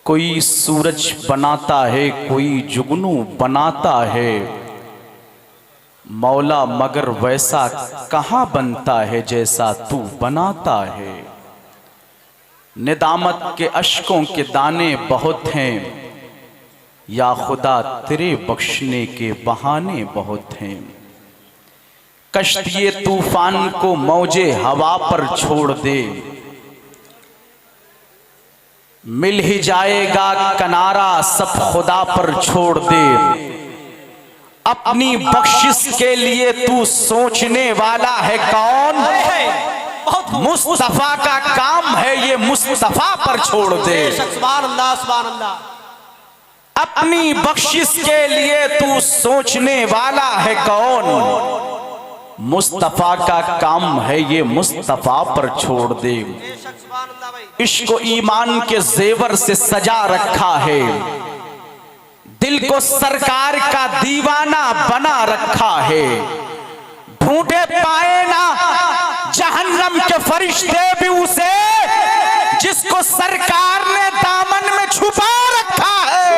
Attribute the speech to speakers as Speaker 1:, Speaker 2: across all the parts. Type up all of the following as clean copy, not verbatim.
Speaker 1: कोई सूरज बनाता है, कोई जुगनू बनाता है, मौला मगर वैसा कहाँ बनता है जैसा तू बनाता है। निदामत के अश्कों के दाने बहुत हैं, या खुदा तेरे बख्शने के बहाने बहुत हैं। कश्तिए तूफान को मौजे हवा पर छोड़ दे, मिल ही जाएगा किनारा सब खुदा पर छोड़ दे। अपनी बख्शिश के लिए तू सोचने वाला है कौन? मुस्तफा का काम है ये मुस्तफा पर छोड़ दे।
Speaker 2: सुभान अल्लाह, सुभान अल्लाह।
Speaker 1: अपनी बख्शिश के लिए तू सोचने वाला है कौन? मुस्तफा का काम है ये मुस्तफा पर छोड़ दे। इश्क ईमान के जेवर से सजा रखा है, दिल को सरकार का दीवाना बना रखा है। ढूंढे पाए ना जहन्नम के फरिश्ते भी उसे, जिसको सरकार ने दामन में छुपा रखा है।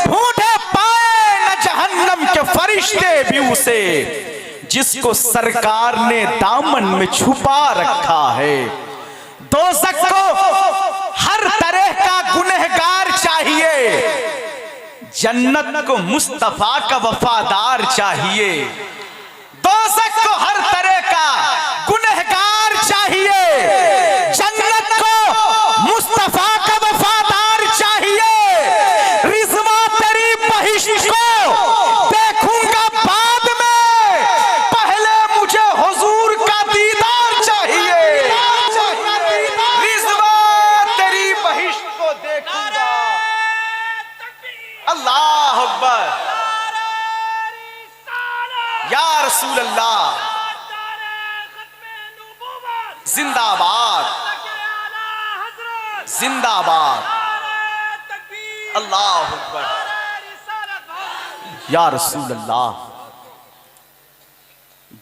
Speaker 1: ढूंढे पाए ना जहन्नम के फरिश्ते भी उसे, जिसको सरकार ने दामन में छुपा रखा है। दोज़ख को हर तरह का गुनहगार चाहिए, जन्नत को मुस्तफा का वफादार चाहिए। दोज़ख को हर तरह का गुनहगार चाहिए, जन्नत को मुस्तफा का वफादार चाहिए। रिज़वा तेरी बहिश्त को देखूंगा बाद में, पहले मुझे हुजूर का दीदार चाहिए। रिज़वा तेरी बहिश्त को देखूंगा। अल्लाह अकबर, या रसूल अल्लाह, जिंदाबाद जिंदाबाद, अल्लाह अकबर, या रसूल अल्लाह।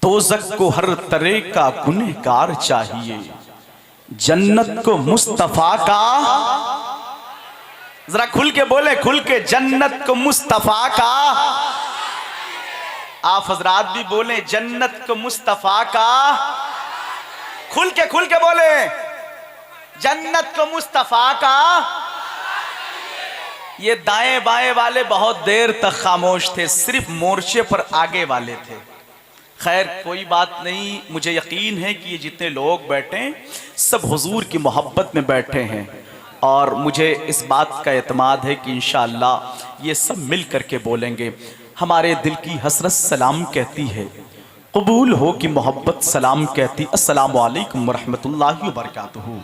Speaker 1: दोज़ख को हर तरह का गुनहगार चाहिए, जन्नत को मुस्तफा का, जरा खुल के बोले, खुल के, जन्नत को मुस्तफा का। आप हजरात भी बोले, जन्नत को मुस्तफा का। खुल के बोले, जन्नत को मुस्तफा का। ये दाएं बाएं वाले बहुत देर तक खामोश थे, सिर्फ मोर्चे पर आगे वाले थे। खैर कोई बात नहीं, मुझे यकीन है कि ये जितने लोग बैठे सब हुजूर की मोहब्बत में बैठे हैं, और मुझे इस बात का एतमाद है कि इंशाअल्लाह ये सब मिल करके बोलेंगे। हमारे दिल की हसरत सलाम कहती है, कबूल हो कि मोहब्बत सलाम कहती। अस्सलामु अलैकुम वरहमतुल्लाहि वबरकातुहू।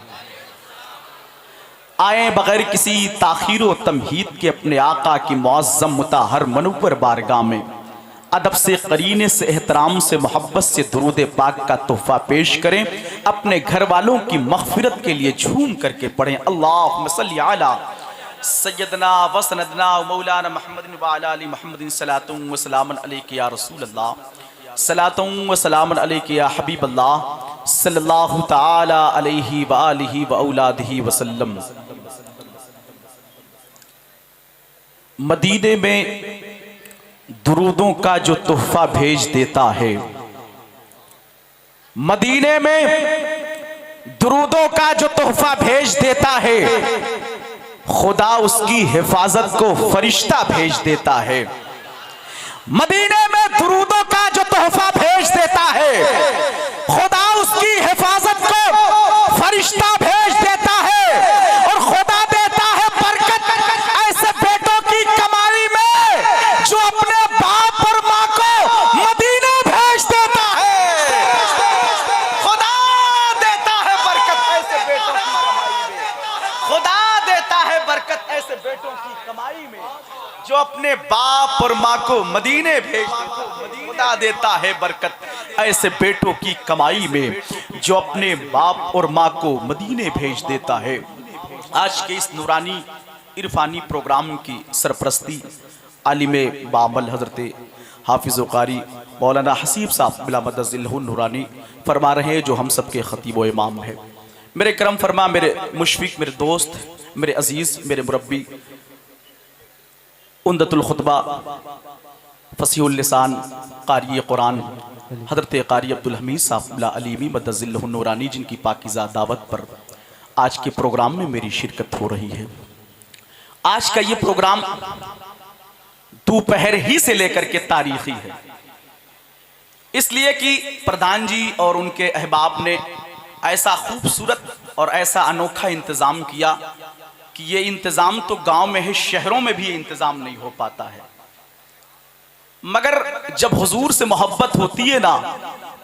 Speaker 1: आए बगैर किसी ताखीर व तमहीद के अपने आका की मुअज़्ज़म मुताहर मनव्वर बारगाह में अदब से, करीने से, एहतराम से, मोहब्बत से दुरूद पाक का तोहफा पेश करें। अपने घर वालों की मग़फ़िरत के लिए झूम करके पढ़ें, अल्लाहुम्मा सल्ली अला सय्यदना व सनदना मौलाना मुहम्मद व अला आलि मुहम्मद सलातुन व सलामुन अलैका या रसूल अल्लाह, सलातुन व सलामुन अलैका या हबीब अल्लाह सल्लल्लाहु तआला अलैहि व आलिहि व औलादिहि वसल्लम। मदीने में दुरूदों का जो तोहफा भेज देता है, मदीने में दुरूदों का जो तोहफा भेज देता है, खुदा उसकी हिफाजत को फरिश्ता भेज देता है। मदीने में दुरूदों का जो तोहफा भेज देता है, खुदा उसकी हिफाजत को फरिश्ता भेज देता है। और खुदा देता है बरकत ऐसे बेटों की कमाई में, जो अपने बाप और माँ को मदीने भेज देता है। खुदा देता है बरकत ऐसे बेटों की कमाई में, खुदा देता है बरकत ऐसे बेटों की कमाई में, जो अपने बाप और माँ को मदीने भेज देता है। खुदा देता है बरकत ऐसे बेटों की कमाई में, जो अपने बाप और माँ को मदीने भेज देता है। आज के इस नूरानी इरफानी प्रोग्राम की सरपरस्ती आलिमे बामल हजरत हाफिज़ कारी मौलाना हसीब साहब बिला मदज़िल्लहु नूरानी फरमा रहे हैं, जो हम सब के ख़तीब व इमाम है। मेरे करम फरमा, मेरे मुशफिक, मेरे दोस्त, मेरे अजीज, मेरे मुरब्बी, उम्दतुल खुतबा, फसीहुल लिसान, कारी कुरान हज़रत कारी अब्दुल हमीद साहब अलीमी मदज़िल्लहु नूरानी, जिनकी पाकीज़ा दावत पर आज के प्रोग्राम में मेरी शिरकत हो रही है। आज का ये प्रोग्राम दोपहर ही से लेकर के तारीखी है, इसलिए कि प्रधान जी और उनके अहबाब ने ऐसा खूबसूरत और ऐसा अनोखा इंतज़ाम किया कि ये इंतज़ाम तो गांव में है, शहरों में भी ये इंतज़ाम नहीं हो पाता है। मगर जब हुजूर से मोहब्बत होती है ना,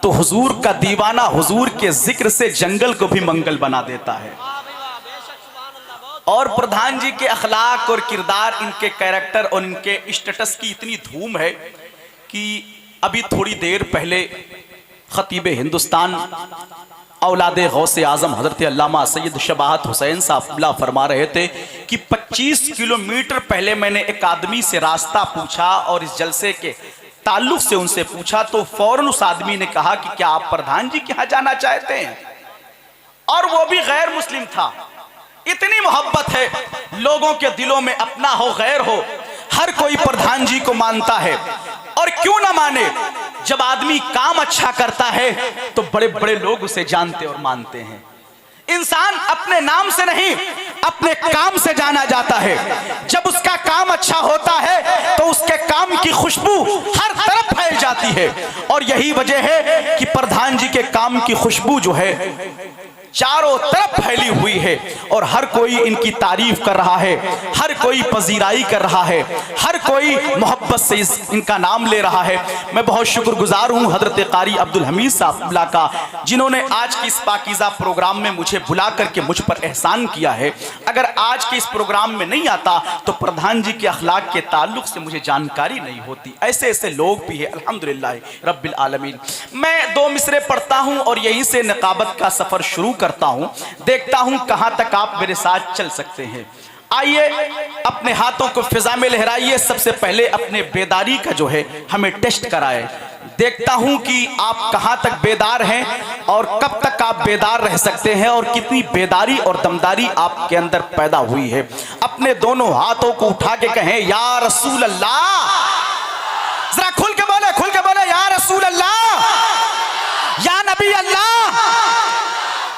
Speaker 1: तो हुजूर का दीवाना हुजूर के जिक्र से जंगल को भी मंगल बना देता है। और प्रधान जी के अखलाक और किरदार, इनके कैरेक्टर और इनके स्टेटस की इतनी धूम है कि अभी थोड़ी देर पहले खतीब हिंदुस्तान औलाद गौसे आजम हजरत अल्लामा सैयद शबाहत हुसैन साहब फरमा रहे थे कि 25 किलोमीटर पहले मैंने एक आदमी से रास्ता पूछा और इस जलसे के ताल्लुक से उनसे पूछा, तो फौरन उस आदमी ने कहा कि क्या आप प्रधान जी के यहाँ जाना चाहते हैं, और वो भी गैर मुस्लिम था। इतनी मोहब्बत है लोगों के दिलों में, अपना हो गैर हो, हर कोई प्रधान जी को मानता है। और क्यों ना माने, जब आदमी काम अच्छा करता है तो बड़े बड़े लोग उसे जानते और मानते हैं। इंसान अपने नाम से नहीं, अपने काम से जाना जाता है। जब उसका काम अच्छा होता है तो उसके काम की खुशबू हर तरफ फैल जाती है, और यही वजह है कि प्रधान जी के काम की खुशबू जो है चारों तरफ फैली हुई है, और हर कोई इनकी तारीफ कर रहा है, हर कोई पजीराई कर रहा है, हर कोई मोहब्बत से इनका नाम ले रहा है। मैं बहुत शुक्रगुजार हूँ हजरत कारी अब्दुल हमीद साहब का, जिन्होंने आज के इस पाकीज़ा प्रोग्राम में मुझे बुला करके मुझ पर एहसान किया है। अगर आज के इस प्रोग्राम में नहीं आता तो प्रधान जी के अखलाक के ताल्लुक से मुझे जानकारी नहीं होती। ऐसे ऐसे लोग भी हैं, अल्हम्दुलिल्लाह रब्बिल आलमीन। मैं 2 मिसरे पढ़ता हूँ और यहीं से निकाबत का सफ़र शुरू करता हूं, देखता हूं कहां तक आप मेरे साथ चल सकते हैं। आइए अपने हाथों को फिजा में लहराइए, सबसे पहले अपने बेदारी का जो है हमें टेस्ट कराए। देखता हूं कि आप कहां तक बेदार हैं और कब तक आप बेदार रह सकते हैं, और कितनी बेदारी और दमदारी आपके अंदर पैदा हुई है। अपने दोनों हाथों को उठा के कहें या रसूल अल्लाह। जरा खुल के बोले या रसूल अल्लाह, या नबी अल्लाह,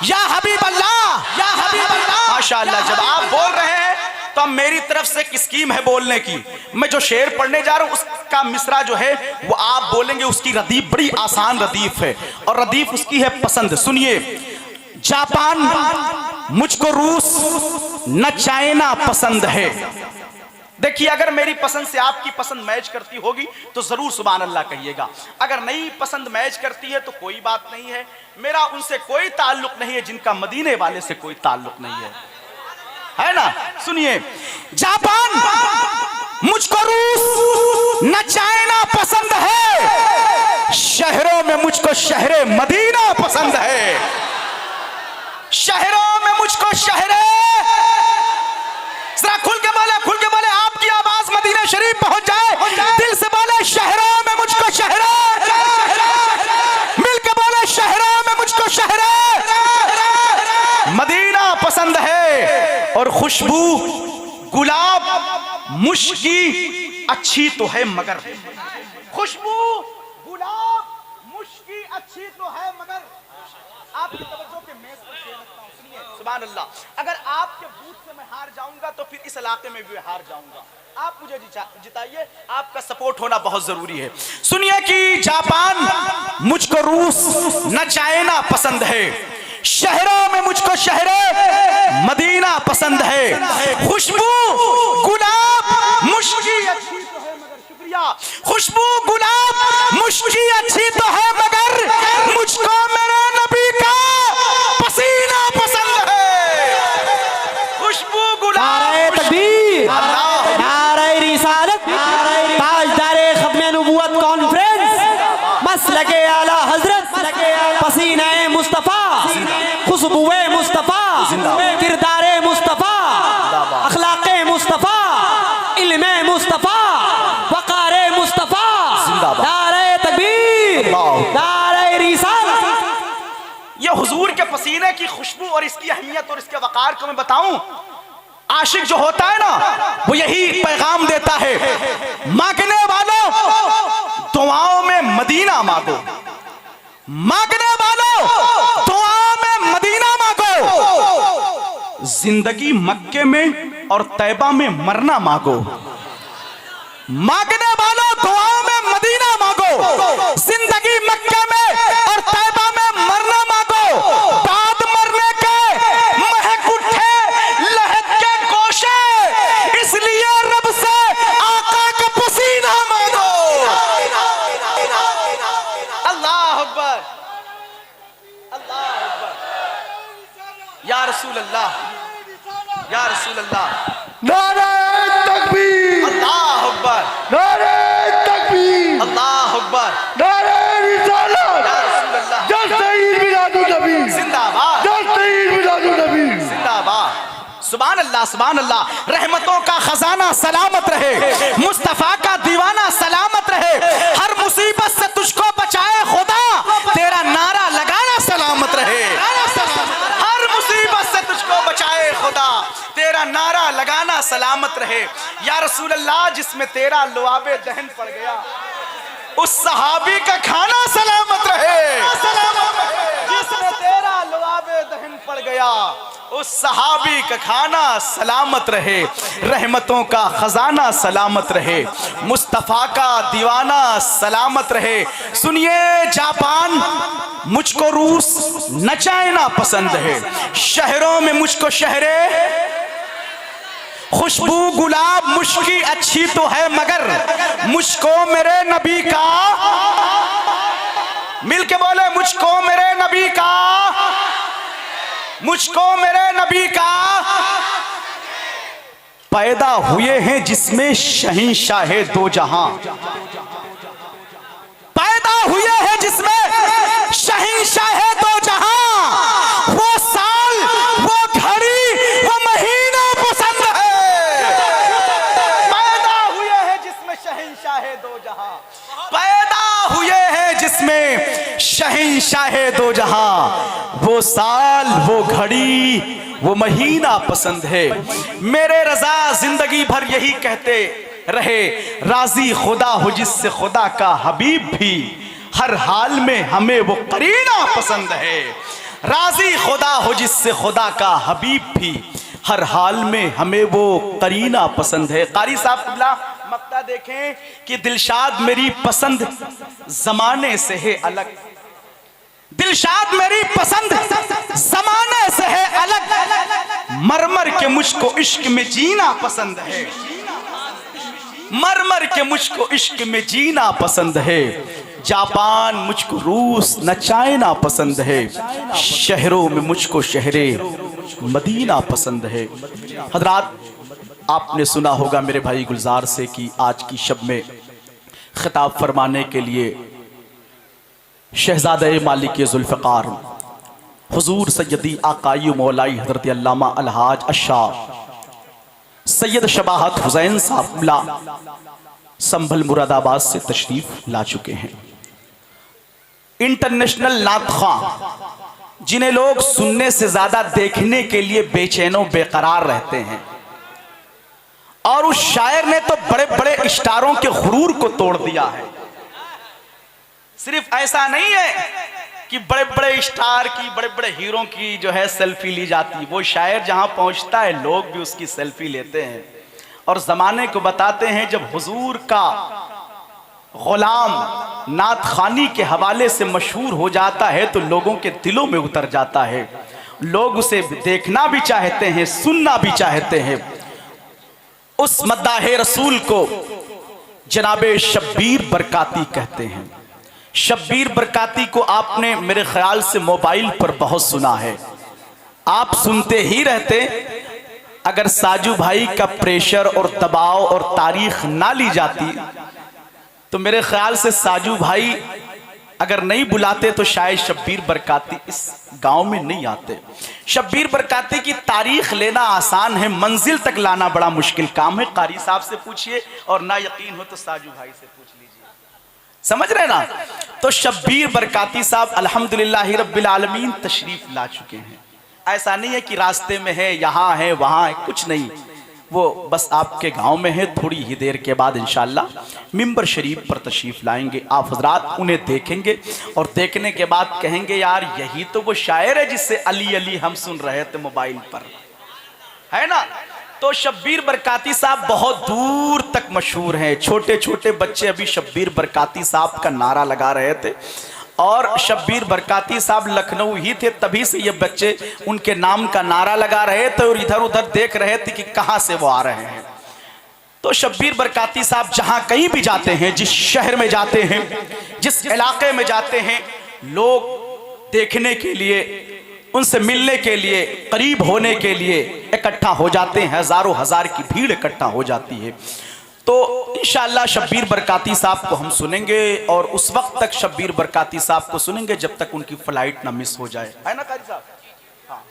Speaker 1: या हबीब अल्लाह, या हबीब अल्लाह। माशाअल्लाह, जब आप बोल रहे हैं तो अब मेरी तरफ से एक स्कीम है बोलने की। मैं जो शेर पढ़ने जा रहा हूं उसका मिसरा जो है वो आप बोलेंगे, उसकी रदीफ बड़ी आसान रदीफ है, और रदीफ उसकी है पसंद। सुनिए, जापान मुझको रूस न चाइना पसंद है। देखिए, अगर मेरी पसंद से आपकी पसंद मैच करती होगी तो जरूर सुभान अल्लाह कहिएगा। अगर नहीं पसंद मैच करती है तो कोई बात नहीं है, मेरा उनसे कोई ताल्लुक नहीं है जिनका मदीने वाले से कोई ताल्लुक नहीं है ना। सुनिए, जापान मुझको रूस न चाइना पसंद है, शहरों में मुझको शहरे मदीना पसंद है। शहरों में मुझको शहरे, जरा खुल के बोले, आपकी आवाज मदीना शरीफ पहुंच जाए। दिल से बोले शहरों में मुझको शहरे, मिल के बोले शहरों में मुझको शहरे मदीना पसंद है। और खुशबू गुलाब मुश्की अच्छी तो है मगर, खुशबू गुलाब मुश्की अच्छी तो है मगर, आपकी तवज्जो के मेज पर शेर रखता हूं। सुनिए, सुभान अल्लाह, अगर आपके बूथ से मैं हार जाऊंगा तो फिर इस इलाके में भी हार जाऊंगा। आप मुझे जिताइए, आपका सपोर्ट होना बहुत जरूरी है। सुनिए कि जापान मुझको रूस न चाइना पसंद है, शहरों में मुझको शहरे मदीना पसंद है। खुशबू गुलाब मुश्की अच्छी तो है मगर, शुक्रिया, खुशबू गुलाब मुश्की अच्छी तो है मगर, मुझको मेरे नबी का पसीना पसंद है। खुशबू गुलाब, तकबीर, नारे रिसालत, ताजदारे खत्मे नबुव्वत कॉन्फ्रेंस, मसलके आला हजरत, पसीने मुस्तफा, खुशबुए मुस्तफा, किरदारे मुस्तफा, अखलाके मुस्तफा, इल्मे मुस्तफा, वकारे मुस्तफा, नारे तकबीर, नारे रिसालत। ये हुजूर के पसीने की खुशबू और इसकी अहमियत और इसके वकार को मैं बताऊं, आशिक जो होता है ना वो यही पैगाम देता है, मांगने वालों दुआओं में मदीना मांगो, मांगने वालों दुआओं में मदीना मांगो, जिंदगी मक्के में और तैबा में मरना मांगो, मांगने वालों दुआओं में मदीना मांगो, जिंदगी मक्के में और तैबा में मरना मांगो, बाद मरने के महक उठे लहद के गोशे, इसलिए रब से आका का पसीना मांगो। अल्लाह अकबर, अल्लाह अकबर, या रसूल अल्लाह, या रसूल अल्लाह,
Speaker 3: नारे तकबीर,
Speaker 1: अल्लाह अकबर,
Speaker 3: नारे तकबीर,
Speaker 1: अल्लाह अकबर,
Speaker 3: नारे रिसालत,
Speaker 1: या रसूल अल्लाह,
Speaker 3: जश्न ईद मिलादुन्नबी,
Speaker 1: जिंदाबाद,
Speaker 3: जश्न ईद मिलादुन्नबी,
Speaker 1: जिंदाबाद, सुभान अल्लाह, सुभान अल्लाह। रहमतों का खजाना सलामत रहे, मुस्तफा का दीवाना सलामत रहे, हर मुसीबत से तुझको बचाए खुदा, तेरा नारा लगाना सलामत रहे, हर मुसीबत से तुझको बचाए खुदा, तेरा नारा लगाना सलामत रहे। या रसूल अल्लाह, जिसमें तेरा लुआबे दहन पड़ गया उस सहाबी का खाना सलामत रहे, जिसमें तेरा लुआबे दहन पड़ गया उस सहाबी का खाना सलामत रहे, रहमतों का खजाना सलामत रहे, मुस्तफा का दीवाना सलामत रहे। सुनिए जापान, मुझको रूस न चाइना पसंद है, शहरों में मुझको शहरे खुशबू गुलाब मुश्की अच्छी तो है, मगर मुझको मेरे नबी का, मिलके बोले मुझको मेरे नबी का, मुझको मेरे नबी का, पैदा हुए हैं जिसमें शहंशाहे दो जहां, पैदा हुए हैं जिसमें शहंशाहे दो जहां, वो साल वो घड़ी वो महीना पसंद है, पैदा हुए हैं जिसमें शहंशाहे दो जहां, पैदा हुए हैं जिसमें शहंशाहे दो जहां, वो साल वो घड़ी वो महीना पसंद है। मेरे रजा जिंदगी भर यही कहते रहे, राजी खुदा हो जिससे खुदा का हबीब भी, हर हाल में हमें वो करीना पसंद है, राजी खुदा हो जिससे खुदा का हबीब भी, हर हाल में हमें वो करीना पसंद है। कारी साहब कुबला मक्ता देखें कि दिलशाद मेरी पसंद जमाने से है अलग, दिलशाद मेरी पसंद जमाने से है अलग, मरमर के मुझको इश्क में जीना पसंद है, मरमर के मुझको इश्क में जीना पसंद है, जापान मुझको रूस न चाइना पसंद है, शहरों में मुझको शहरे मदीना पसंद है। हजरात, आपने सुना होगा मेरे भाई गुलजार से कि आज की शब में खिताब फरमाने के लिए शहजादे मालिक जुल्फ़िकार हुजूर सैयदी आकाई मौलाई हज़रत अल्लामा अलहाज अशाह सैयद शबाहत हुसैन साहब संभल मुरादाबाद से तशरीफ ला चुके हैं। इंटरनेशनल नात ख़्वां, जिन्हें लोग सुनने से ज्यादा देखने के लिए बेचैनो बेकरार रहते हैं, और उस शायर ने तो बड़े बड़े स्टारों के गुरूर को तोड़ दिया है। सिर्फ ऐसा नहीं है कि बड़े बड़े स्टार की, बड़े बड़े हीरो की जो है सेल्फी ली जाती, वो शायर जहां पहुंचता है लोग भी उसकी सेल्फी लेते हैं और जमाने को बताते हैं। जब हुजूर का गुलाम नात खानी के हवाले से मशहूर हो जाता है तो लोगों के दिलों में उतर जाता है, लोग उसे देखना भी चाहते हैं, सुनना भी चाहते हैं। उस मद्दाहे रसूल को जनाबे शब्बीर बरकाती कहते हैं। शब्बीर बरकाती को आपने मेरे ख्याल से मोबाइल पर बहुत सुना है, आप सुनते ही रहते। अगर साजू भाई का प्रेशर और दबाव और तारीख ना ली जाती तो मेरे ख्याल से साजू भाई अगर नहीं बुलाते तो शायद शब्बीर बरकाती इस गांव में नहीं आते। शब्बीर बरकाती की तारीख लेना आसान है, मंजिल तक लाना बड़ा मुश्किल काम है। कारी साहब से पूछिए और ना यकीन हो तो साजू भाई से पूछ लीजिए, समझ रहे ना। तो शब्बीर बरकाती साहब अल्हम्दुलिल्लाह रब्बिल आलमीन तशरीफ ला चुके हैं। ऐसा नहीं है कि रास्ते में है, यहाँ है, वहाँ है, कुछ नहीं, वो बस आपके गांव में है। थोड़ी ही देर के बाद इंशाअल्लाह मिंबर शरीफ पर तशरीफ लाएंगे। आप हजरात उन्हें देखेंगे और देखने के बाद कहेंगे यार यही तो वो शायर है जिससे अली अली हम सुन रहे थे मोबाइल पर, है ना। तो शब्बीर बरकाती साहब बहुत दूर तक मशहूर हैं। छोटे छोटे बच्चे अभी शब्बीर बरकाती साहब का नारा लगा रहे थे और शब्बीर बरकाती साहब लखनऊ ही थे, तभी से ये बच्चे उनके नाम का नारा लगा रहे थे और इधर उधर देख रहे थे कि कहां से वो आ रहे हैं। तो शब्बीर बरकाती साहब जहां कहीं भी जाते हैं, जिस शहर में जाते हैं, जिस इलाके में जाते हैं, लोग देखने के लिए, उनसे मिलने के लिए, करीब होने के लिए इकट्ठा हो जाते हैं। हजारों हजार की भीड़ इकट्ठा हो जाती है। तो इंशाअल्लाह शब्बीर बरकाती साहब को हम सुनेंगे और उस वक्त तक शब्बीर बरकाती साहब को सुनेंगे जब तक उनकी फ्लाइट ना मिस हो जाए, है ना कारी साहब। हाँ,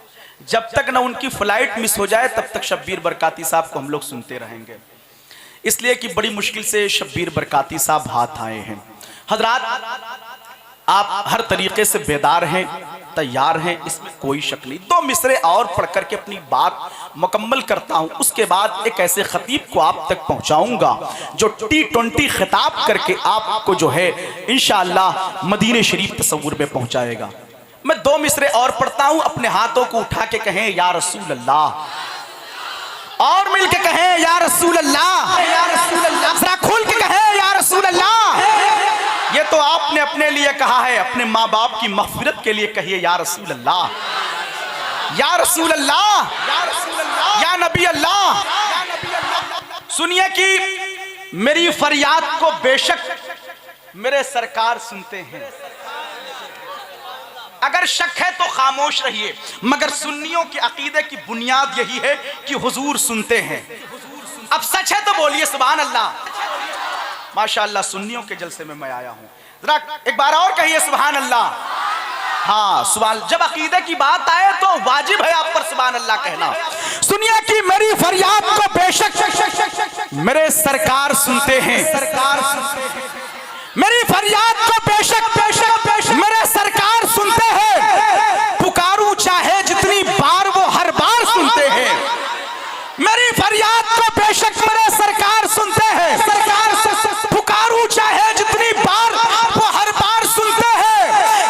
Speaker 1: जब तक ना उनकी फ्लाइट मिस हो जाए तब तक शब्बीर बरकाती साहब को हम लोग सुनते रहेंगे, इसलिए कि बड़ी मुश्किल से शब्बीर बरकाती साहब हाथ आए हैं। हजरात आप हर तरीके से बेदार हैं, तैयार हैं, इसमें कोई शक नहीं। 2 मिसरे और पढ़ करके अपनी बात मुकम्मल करता हूं, उसके बाद एक ऐसे खतीब को आप तक पहुंचाऊंगा जो T20 खिताब करके आपको जो है इंशाअल्लाह मदीने शरीफ तसव्वुर में पहुंचाएगा। मैं 2 मिसरे और पढ़ता हूं, अपने हाथों को उठा के कहें या रसूल अल्लाह, और मिलके कहें या रसूल अल्लाह, या रसूल अल्लाह, जरा खुल के कहें या रसूल अल्लाह। ये तो आपने अपने लिए कहा है, अपने माँ बाप की मग़फ़िरत के लिए कहिए या रसूल अल्लाह, या रसूल अल्लाह, या नबी अल्लाह। सुनिए कि मेरी फरियाद को बेशक मेरे सरकार सुनते हैं, अगर शक है तो खामोश रहिए, मगर सुन्नियों के अकीदे की बुनियाद यही है कि हुजूर सुनते हैं। अब सच है तो बोलिए सुभान अल्लाह। माशाअल्लाह सुन्नियों के जलसे में मैं आया हूं, जरा एक बार और कहिए सुभान अल्लाह। हाँ, सुभान। जब अकीदे की बात आए तो वाजिब है आप पर सुभान अल्लाह कहना। सुनिए कि मेरी फरियाद को बेशक मेरे सरकार सुनते हैं, मेरी फरियाद को बेशक मेरे सरकार सुनते हैं। पुकारूं चाहे जितनी बार वो हर बार सुनते हैं। मेरी फरियाद को बेशक मेरे सरकार सुनते हैं, पुकारूं चाहे जितनी बार वो हर बार सुनते हैं।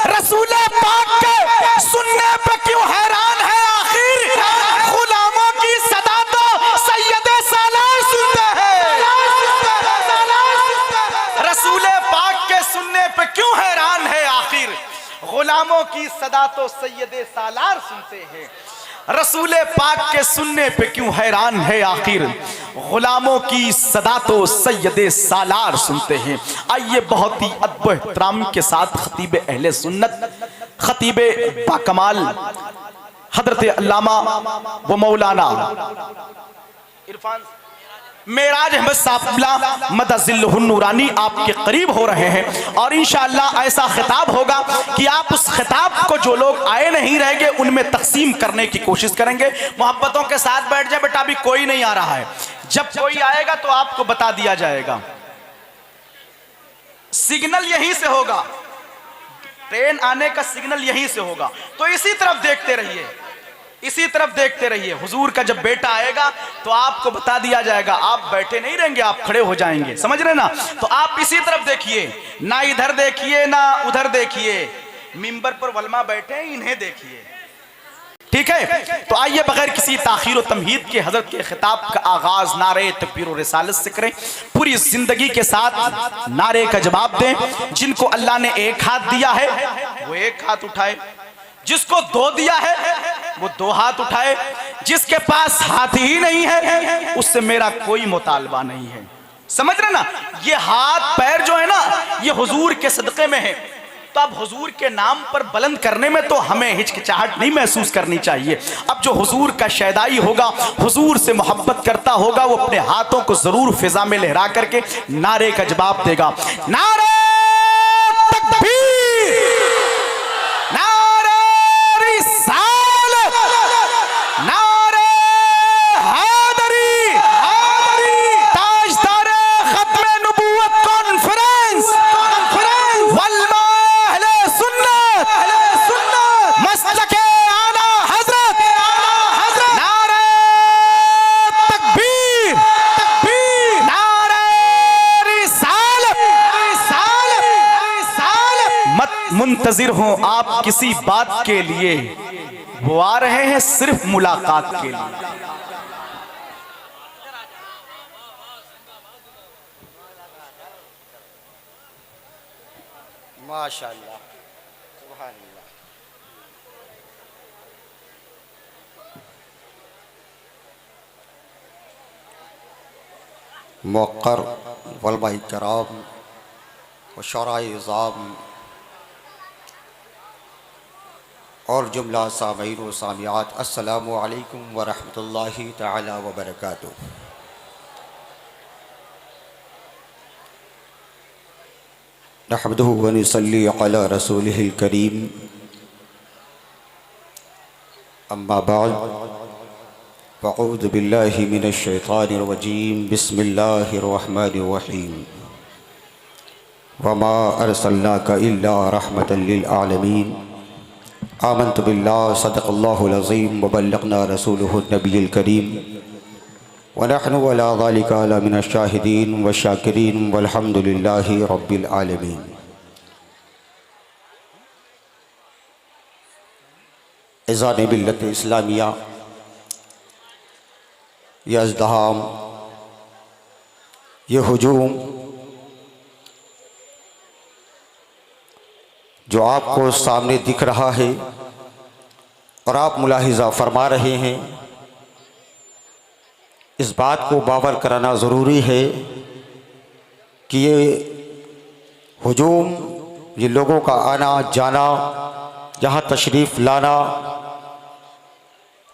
Speaker 1: रसूले पाक के सुनने पे क्यों हैरान है आखिर, गुलामों की सदा तो सैयदे सालार सुनते हैं। रसूले पाक के सुनने पे क्यों हैरान है आखिर, गुलामों की सदा तो सैयदे सालार सुनते हैं। रसूले पाक के सुनने पे क्यों हैरान है आखिर, गुलामों की सदा तो सैयदे सालार सुनते हैं। आइए बहुत ही अदब एहतराम के साथ खतीब अहले सुन्नत, खतीब बाकमाल हजरत अल्लामा व मौलाना इरफान मेराज अहमद साहब मदजिल्लुहुन नूरानी आपके करीब हो रहे हैं और इंशाअल्लाह ऐसा खिताब होगा कि आप उस खिताब को जो लोग आए नहीं रहेंगे उनमें तकसीम करने की कोशिश करेंगे। मोहब्बतों के साथ बैठ जाए बेटा, अभी कोई नहीं आ रहा है, जब कोई आएगा तो आपको बता दिया जाएगा। सिग्नल यहीं से होगा, ट्रेन आने का सिग्नल यहीं से होगा, तो इसी तरफ देखते रहिए, इसी तरफ देखते रहिए। हुजूर का जब बेटा आएगा तो आपको बता दिया जाएगा, आप बैठे नहीं रहेंगे, आप खड़े हो जाएंगे, समझ रहे ना। तो आप इसी तरफ देखिए, ना इधर देखिए ना उधर देखिए, मिंबर पर वलमा बैठे इन्हें देखिए, ठीक है। तो आइए बगैर किसी ताखीर और तमहीद के हजरत के खिताब का आगाज नारे तकबीर और रिसालत से करें। पूरी जिंदगी के साथ नारे का जवाब दें। जिनको अल्लाह ने एक हाथ दिया है वो एक हाथ उठाए, जिसको 2 दिया है वो 2 हाथ उठाए, जिसके पास हाथ ही नहीं है उससे मेरा कोई मुतालबा नहीं है, समझ रहे ना। ये हाथ पैर जो है ना ये हुजूर के सदक़े में है, तो अब हुजूर के नाम पर बुलंद करने में तो हमें हिचकिचाहट नहीं महसूस करनी चाहिए। अब जो हुजूर का शैदाई होगा, हुजूर से मोहब्बत करता होगा, वो अपने हाथों को जरूर फिजा में लहरा करके नारे का जवाब देगा। नारे तकबीर, नारे रिसालत, नारे हैदरी, ताजदार खत्मे नबूवत कॉन्फ्रेंस, वल्मा अहले सुन्नत, मसलके आला हजरत मुंतजिर हों आप किसी बात के लिए, वो आ रहे हैं सिर्फ मुलाकात के लिए।
Speaker 2: माशाअल्लाह, सुभान अल्लाह। मुक़र्र वलमाए किराम व शुराए इज़ाम और जुमला सामीन व सामियात, अस्सलामु अलैकुम व रहमतुल्लाहि तआला व बरकातुहू। नहमदुहु व नसल्ली अला रसूलिहिल करीम, अम्मा बाद, फ़अऊज़ु बिल्लाहि मिनश शैतानिर रजीम, बिस्मिल्लाहिर रहमानिर रहीम। वमा अरसलनाका इल्ला रहमतल लिल आलमीन। आमन्तु बिल्लाहि सदक़ल्लाहुल अज़ीम व बल्लगना रसूलुहुन नबिय्युल करीम व नहनु अला ज़ालिका लमिनश शाहिदीन व शाकिरीन वल्हम्दुलिल्लाहि रब्बिल आलमीन। इज़ान मिल्लत इस्लामिया, ये अज़्दहाम, ये हुजूम जो आपको सामने दिख रहा है और आप मुलाहिज़ा फरमा रहे हैं, इस बात को बावर कराना ज़रूरी है कि ये हुजूम, ये लोगों का आना जाना, यहाँ तशरीफ़ लाना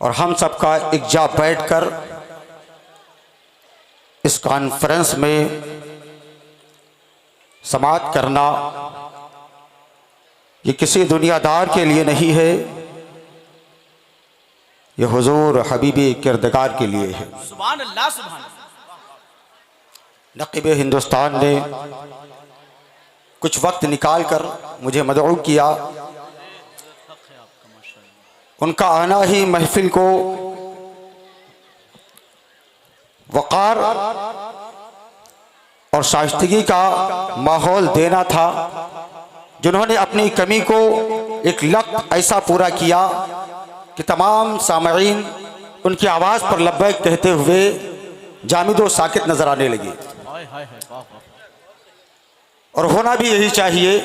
Speaker 2: और हम सब का इकजा बैठकर इस कॉन्फ्रेंस में समाअत करना, ये किसी दुनियादार के लिए नहीं है, ये हुजूर हबीबी किरदगार के लिए है।
Speaker 1: सुभान अल्लाह, सुभान अल्लाह।
Speaker 2: नक़ीब हिंदुस्तान ने कुछ वक्त निकाल कर मुझे मदऊ किया। उनका आना ही महफिल को वक़ार और शाइस्तगी का माहौल देना था, जिन्होंने अपनी कमी को एक लफ्ज़ ऐसा पूरा किया कि तमाम सामईन उनकी आवाज़ पर लब्बैक कहते हुए जामिदो साकित नजर आने लगे। और होना भी यही चाहिए,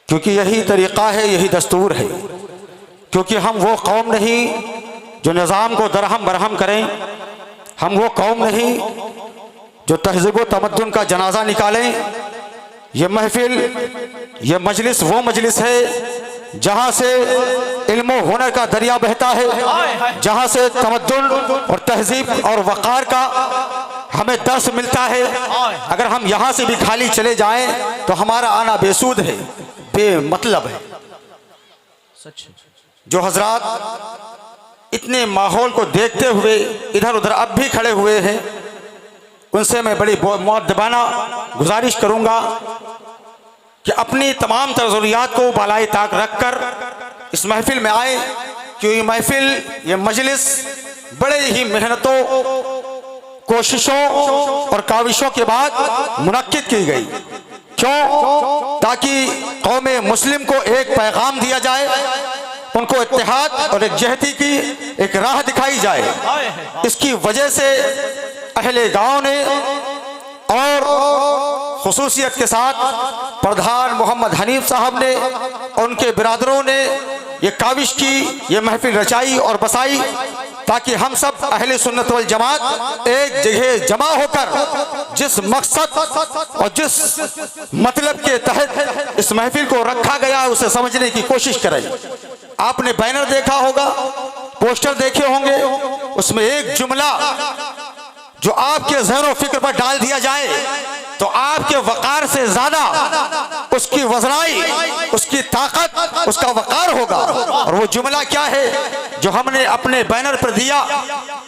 Speaker 2: क्योंकि यही तरीक़ा है, यही दस्तूर है। क्योंकि हम वो कौम नहीं जो निज़ाम को दरहम बरहम करें, हम वो कौम नहीं जो तहज़ीब व तमद्दुन का जनाजा निकालें। ये महफिल, ये मजलिस वो मजलिस है जहाँ से इल्म व हुनर का दरिया बहता है, जहाँ से तमद्दुन और तहज़ीब और वक़ार का हमें दर्स मिलता है। अगर हम यहाँ से भी खाली चले जाएं तो हमारा आना बेसूद है, बेमतलब है। जो हजरात इतने माहौल को देखते हुए इधर उधर अब भी खड़े हुए हैं, उनसे मैं बड़ी मुअद्दबाना गुजारिश करूँगा कि अपनी तमाम ज़रूरियात को बालाए ताक रख कर इस महफिल में आए, क्योंकि ये महफिल, ये मजलिस बड़े ही मेहनतों, कोशिशों और काविशों के बाद मुनक्किद की गई। क्यों? ताकि कौम मुस्लिम को एक पैगाम दिया जाए, उनको इत्तेहाद और एक जहती की एक राह दिखाई जाए। इसकी वजह से अहले गांव ने और खुसूसियत के साथ प्रधान मोहम्मद हनीफ साहब ने और उनके बिरादरों ने ये काविश की, ये महफिल रचाई और बसाई, ताकि हम सब अहले सुन्नत वल जमात एक जगह जमा होकर जिस मकसद और जिस मतलब के तहत इस महफिल को रखा गया है उसे समझने की कोशिश करें। आपने बैनर देखा होगा, पोस्टर देखे होंगे, उसमें एक जुमला जो आपके ज़हन फिक्र पर डाल दिया जाए तो आपके वक़ार से ज्यादा उसकी वज़नाई, उसकी ताकत, उसका वक़ार होगा। और वो जुमला क्या है जो हमने अपने बैनर पर दिया,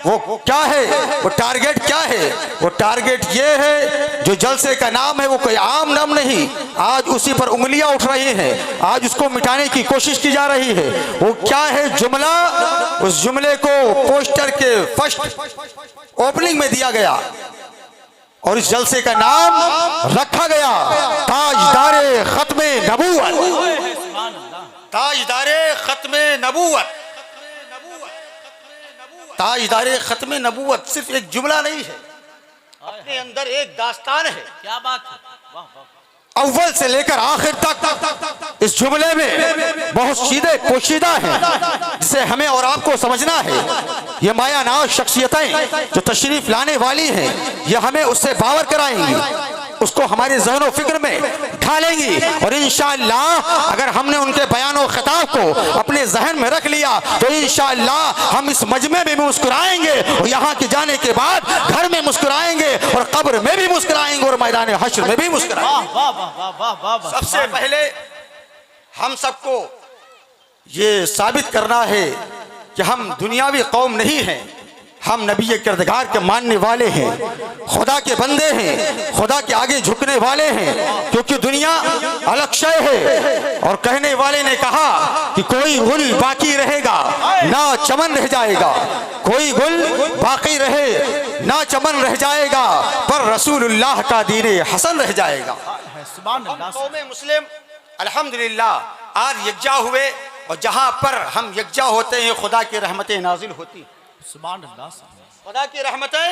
Speaker 2: वो क्या है, वो टारगेट क्या है? वो टारगेट ये है, जो जलसे का नाम है वो कोई आम नाम नहीं, आज उसी पर उंगलियां उठ रही हैं, आज उसको मिटाने की कोशिश की जा रही है। वो क्या है जुमला? उस जुमले को पोस्टर के फर्स्ट ओपनिंग में दिया गया और इस जलसे का नाम रखा गया ताजदारे खत्मे नबूवत। ताजदारे खत्मे नबूवत। ताजदारे खत्मे नबूवत सिर्फ एक जुमला नहीं है, अपने अंदर एक दास्तान है।
Speaker 1: क्या बात है, वाह वाह।
Speaker 2: अव्वल से लेकर आखिर तक इस जुमले में बहुत सीधे पोशीदा है, जिसे हमें और आपको समझना है। ये माया नाज शख्सियतें जो तशरीफ लाने वाली हैं, ये हमें उससे बावर कराएंगी, उसको हमारे ज़हन व फिक्र में ढालेंगी। और इंशाअल्लाह अगर हमने उनके बयान और खिताब को अपने जहन में रख लिया तो इंशाअल्लाह हम इस मजमे में भी मुस्कुराएंगे, और यहाँ के जाने के बाद घर में मुस्कुराएंगे, और कब्र में भी मुस्कुराएंगे, और मैदान हश्र में भी मुस्कुराएंगे। सबसे पहले हम सबको ये साबित करना है कि हम दुनियावी कौम नहीं हैं, हम नबी किरदार के मानने वाले हैं, खुदा के बंदे हैं, खुदा के आगे झुकने वाले हैं। क्योंकि दुनिया अलग शय है, और कहने वाले ने कहा कि कोई गुल बाकी रहेगा ना चमन रह जाएगा, कोई गुल बाकी रहे ना चमन रह जाएगा, पर रसूलुल्लाह का दीन हसन रह जाएगा। कौम मुस्लिम अल्हम्दुलिल्लाह आज यकजा हुए, और जहाँ पर हम यकजा होते हैं खुदा की रहमतें नाजिल होती हैं, खुदा की रहमतें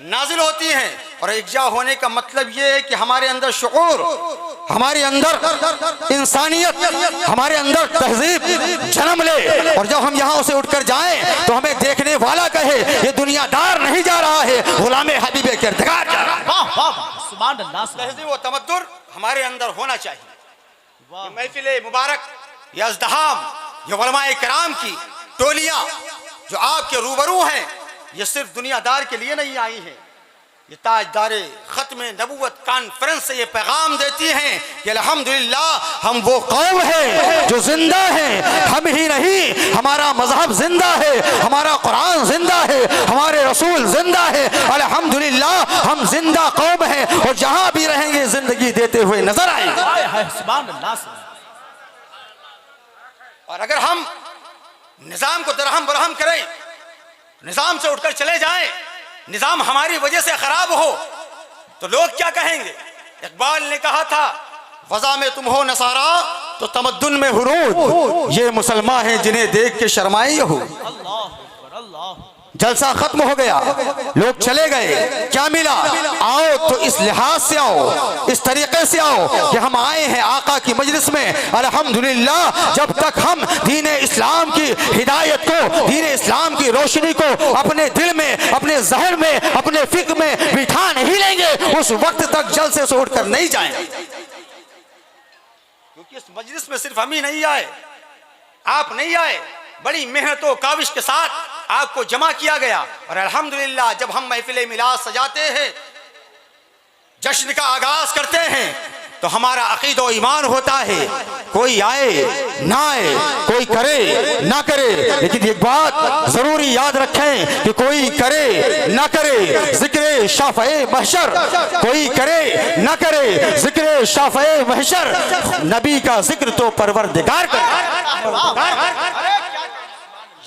Speaker 2: नाजिल होती हैं। और एकजा होने का मतलब ये है कि हमारे अंदर शुऊर, हमारे अंदर इंसानियत, हमारे अंदर तहजीब जन्म ले, और जब हम यहाँ से उठकर जाएं तो हमें देखने वाला कहे ये दुनियादार नहीं जा रहा है, गुलाम हबीब किरदार जा रहा है। तहजीब व तमद्दुर हमारे अंदर होना चाहिए। ये महफिल मुबारक, ये अज़दहाम, ये उलमाए किराम की टोलियां जो आपके रूबरू हैं, ये सिर्फ दुनियादार के लिए नहीं आई हैं, ये ताजदारे खत्मे नबूवत कॉन्फ्रेंस से ये पैगाम देती हैं कि अल्हम्दुलिल्लाह हम वो कौम है जो जिंदा है। हम ही नहीं, हमारा मजहब जिंदा है, हमारा कुरान जिंदा है, हमारे रसूल जिंदा है। अल्हम्दुलिल्लाह हम जिंदा कौम है, और जहां भी रहेंगे जिंदगी देते हुए नजर आएंगे। और अगर हम निजाम को दरहम बरहम करें, निजाम से उठकर चले जाएं, निजाम हमारी वजह से खराब हो, तो लोग क्या कहेंगे? इकबाल ने कहा था वज़ा में तुम हो नसारा तो तमद्दुन में हुरूद, ये मुसलमान हैं जिन्हें देख के शर्माए हो। जलसा खत्म हो गया, लोग चले गए, क्या मिला? आओ तो इस लिहाज से आओ, इस तरीके से आओ कि हम आए हैं आका की मजलिस में। अल्हम्दुलिल्लाह जब तक हम दीन इस्लाम की हिदायत को, दीन इस्लाम की रोशनी को अपने दिल में, अपने जहन में, अपने फिक्र में बिठा नहीं लेंगे, उस वक्त तक जलसे से उठकर नहीं जाएंगे। क्योंकि इस मजलिस में सिर्फ हम ही नहीं आए, आप नहीं आए, बड़ी मेहनतों काविश के साथ आपको जमा किया गया। और अल्हम्दुलिल्लाह जब हम महफिल मिलाद सजाते हैं, जश्न का आगाज करते हैं, तो हमारा अकीदा और ईमान होता है, कोई आए ना आए, कोई करे ना करे, लेकिन एक बात जरूरी याद रखें कि कोई करे ना करे जिक्र शाफ़े महशर, कोई करे ना करे जिक्र शाफ़े महशर, नबी का जिक्र तो परवरदिगार करे।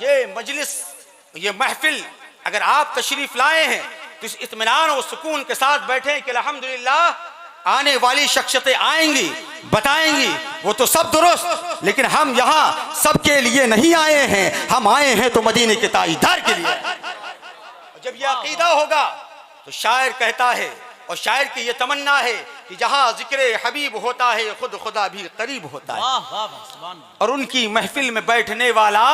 Speaker 2: ये मजलिस, ये महफिल अगर आप तशरीफ लाए हैं तो इस इत्मीनान और सुकून के साथ बैठे कि अल्हम्दुलिल्लाह आने वाली शख्सियतें आएंगी, बताएंगी, वो तो सब दुरुस्त, लेकिन हम यहाँ सबके लिए नहीं आए हैं, हम आए हैं तो मदीने के ताजदार के लिए। जब यह अकीदा होगा तो शायर कहता है, और शायर की ये तमन्ना है कि जहाँ जिक्र हबीब होता है खुद खुदा भी करीब होता है, और उनकी महफिल में बैठने वाला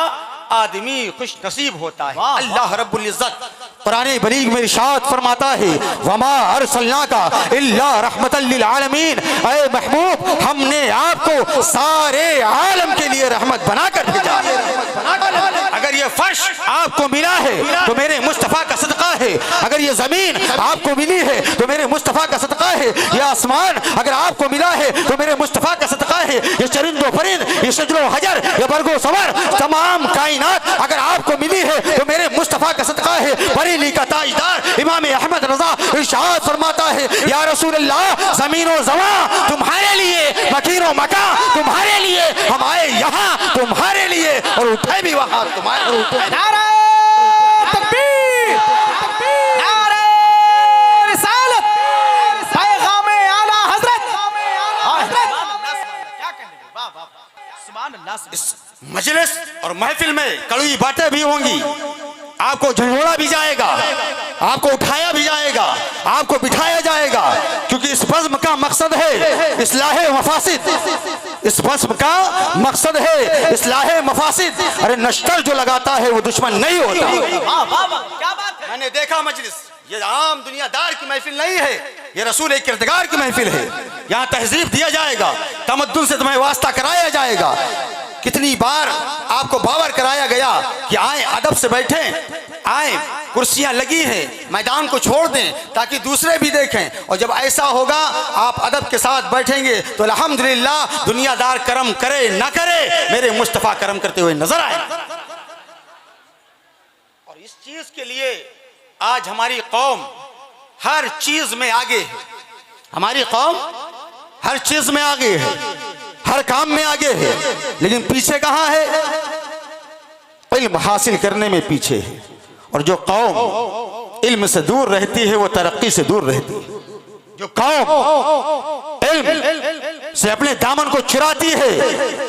Speaker 2: आदमी खुश नसीब होता है। अल्लाह रब्बुल इज्जत कुरान बलीग में इरशाद फरमाता है, वमा अरसलनाका इल्ला रहमतल लिल आलमीन, ऐ महबूब हमने आपको सारे आलम के लिए रहमत बनाकर भेजा। अगर ये फर्श आपको मिला है तो मेरे मुस्तफ़ा का सदका है, अगर ये जमीन आपको मिली है तो मेरे मुस्तफ़ा का सदका है, ये आसमान अगर आपको मिला है तो मेरे मुस्तफ़ा का सदका है, ये चरिंदो परिंद, ये शजरो हजर, ये बरगो सवर, तमाम कायनात अगर आपको मिली है तो मेरे मुस्तफ़ा का सदका है। बरेली का ताजदार इमाम अहमद रजा इरशाद फरमाता है, या रसूल अल्लाह ज़मीन और ज़वां तुम्हारे लिए, मकीन और मकान तुम्हारे लिए, हम आए यहाँ तुम्हारे लिए और उठे भी वहाँ तुम्हारे लिए।
Speaker 1: नारे तकबीर, नारे रिसालत,
Speaker 2: महफिल में कड़वी बातें भी होंगी, आपको झंझोड़ा भी जाएगा, आपको उठाया भी जाएगा, आपको बिठाया जाएगा, क्योंकि इस बज़्म का मकसद है इस्लाहे मफासिद। इस बज़्म का मकसद है इस्लाहे मफासिद। अरे नश्तर जो लगाता है वो दुश्मन नहीं होता।
Speaker 1: क्या बात है।
Speaker 2: मैंने देखा मजलिस, ये आम दुनियादार की महफिल नहीं है, ये रसूल किरदगार की महफिल है। यहाँ तहजीब दिया जाएगा, तमद्दुन से तुम्हें वास्ता कराया जाएगा। कितनी बार आपको बावर कराया गया कि आए अदब से बैठें, आए कुर्सियां लगी हैं, मैदान को छोड़ दें ताकि दूसरे भी देखें। और जब ऐसा होगा आप अदब के साथ बैठेंगे तो अल्हम्दुलिल्लाह दुनियादार करम करे ना करे, मेरे मुस्तफ़ा करम करते हुए नजर आए। और इस चीज के लिए आज हमारी कौम हर चीज में आगे है। हमारी कौम हर चीज में आगे है, हर काम में आगे है, लेकिन पीछे कहां है? इल्म हासिल करने में पीछे है। और जो कौम इल्म से दूर रहती है वो तरक्की से दूर रहती है। जो कौम इल्म से अपने दामन को चुराती है,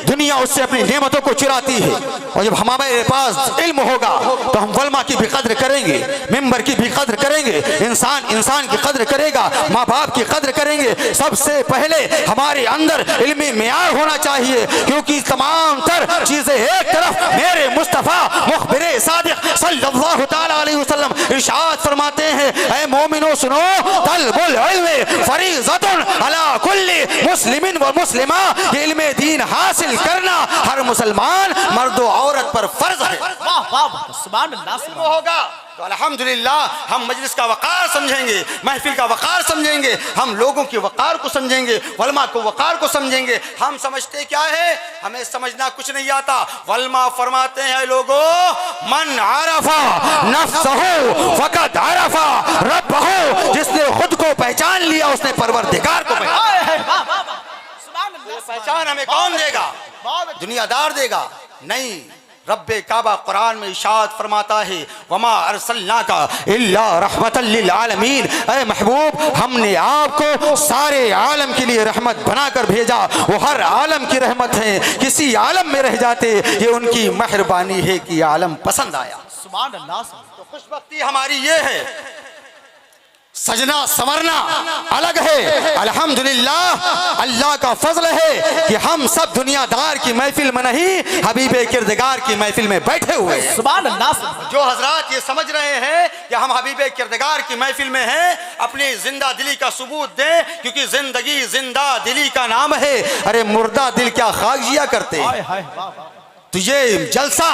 Speaker 2: दुनिया उससे अपनी नेमतों को चुराती है। और जब हमारे पास इल्म होगा तो हम वल्मा की भी कद्र करेंगे, मिंबर की भी कद्र करेंगे, इंसान की कद्र करेगा, माँ बाप की कद्र करेंगे। सबसे पहले हमारे अंदर इल्मी मियार होना चाहिए, क्योंकि तमाम तर चीजें एक तरफ मेरे मुस्तफ़ा मुखबिर सादिक सल्लल्लाहु तआला अलैहि वसल्लम इरशाद फरमाते हैं, ऐ मोमिनो सुनो, तलबुल इल्म फरीज़तुन अला कुल्ली मुस्लिमिन व मुस्लिमा। ये इल्मे दीन हासिल करना हर मुसलमान मर्द और औरत पर फर्ज है।
Speaker 1: वाह वाह, सुभान अल्लाह।
Speaker 2: होगा तो अल्हम्दुलिल्लाह हम मजलिस का वक़ार समझेंगे, महफिल का वक़ार समझेंगे, हम लोगों के वक़ार को समझेंगे, वल्मा को वक़ार को समझेंगे। हम समझते क्या है? हमें समझना कुछ नहीं आता। वल्मा फरमाते हैं, लोगों मन आरफा नफ्सहु फ़क़द आरफा रब्बहु। जिसने खुद को पहचान लिया उसने परवरदिगार को पहचान। हमें कौन देगा? दुनियादार देगा नहीं। रब्बे काबा कुरान में इशाद फरमाता है, वमा अरसलनाका इल्ला रहमतल लिल आलमीन। ऐ महबूब, हमने आपको सारे आलम के लिए रहमत बनाकर भेजा। वो हर आलम की रहमत है, किसी आलम में रह जाते ये उनकी मेहरबानी है कि आलम पसंद आया।
Speaker 1: सुभान अल्लाह।
Speaker 2: तो खुशबख्ती हमारी ये है, सजना संवरना अलग है। अल्हम्दुलिल्लाह अल्लाह का फजल है कि हम सब दुनियादार की महफिल में नहीं, हबीबे किरदगार की महफिल में बैठे हुए हैं।
Speaker 1: सुभान अल्लाह।
Speaker 2: जो हजरात ये समझ रहे हैं कि हम हबीबे किरदगार की महफिल में हैं, अपनी जिंदा दिली का सबूत दें, क्योंकि जिंदगी जिंदा दिली का नाम है। अरे मुर्दा दिल क्या खाक जिया करते। तो ये जलसा